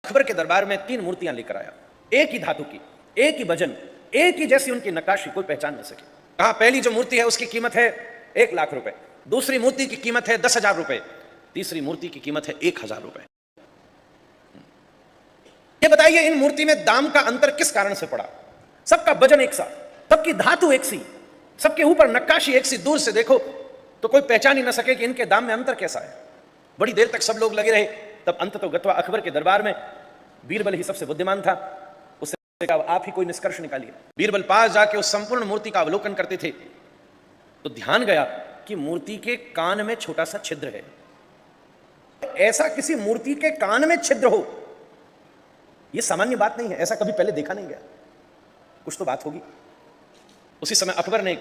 अकबर के दरबार में 3 मूर्तियां लेकर आया, एक ही धातु की, एक ही वजन, एक ही जैसी उनकी नक्काशी, कोई पहचान न सके। कहा पहली जो मूर्ति है उसकी कीमत है 1 लाख रुपए, दूसरी मूर्ति की कीमत है 10,000 रुपए, तीसरी मूर्ति की कीमत है 1,000 रुपए। ये बताइए इन मूर्ति में दाम का अंतर किस कारण से पड़ा? सबका वजन एक सा, सबकी धातु एक सी, सबके ऊपर नक्काशी एक सी, दूर से देखो तो कोई पहचान ही न सके कि इनके दाम में अंतर कैसा है। बड़ी देर तक सब लोग लगे रहे, तब अंततोगत्वा अकबर के दरबार में बीरबल ही सबसे बुद्धिमान था। उससे कहा आप ही कोई निष्कर्ष निकालिए। बीरबल पास जाके उस संपूर्ण मूर्ति का अवलोकन करते थे तो ध्यान गया कि मूर्ति के कान में छोटा सा छिद्र है। ऐसा किसी मूर्ति के कान में छिद्र हो यह सामान्य बात नहीं है, ऐसा कभी पहले देखा नहीं गया, कुछ तो बात होगी। उसी समय अकबर ने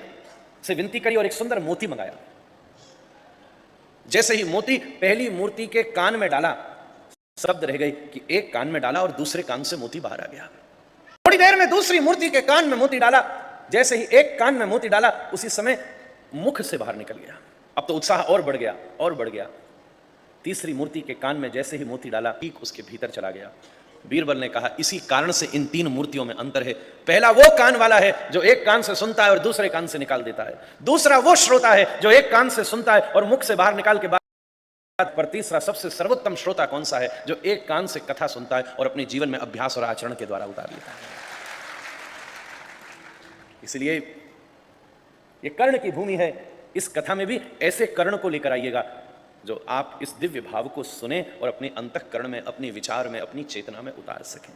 से विनती करी और एक सुंदर मोती मंगाया। जैसे ही मोती पहली मूर्ति के कान में डाला, शब्द रह गई कि एक कान में डाला और दूसरे कान से मोती बाहर आ गया। थोड़ी देर में दूसरी मूर्ति के कान में मोती डाला, जैसे ही एक कान में मोती डाला उसी समय मुख से बाहर निकल गया। अब तो उत्साह और बढ़ गया और बढ़ गया। तीसरी मूर्ति के कान में जैसे ही मोती डाला, ठीक उसके भीतर चला गया। बीरबल ने कहा इसी कारण से इन 3 मूर्तियों में अंतर है। पहला वो कान वाला है जो एक कान से सुनता है और दूसरे कान से निकाल देता है, दूसरा वो श्रोता है जो एक कान से सुनता है और मुख से बाहर निकाल के बाद, पर तीसरा सबसे सर्वोत्तम श्रोता कौन सा है? जो एक कान से कथा सुनता है और अपने जीवन में अभ्यास और आचरण के द्वारा उतार लेता है। इसलिए ये कर्ण की भूमि है। इस कथा में भी ऐसे कर्ण को लेकर आइएगा जो आप इस दिव्य भाव को सुने और अपने अंतःकरण में, अपने विचार में, अपनी चेतना में उतार सकें।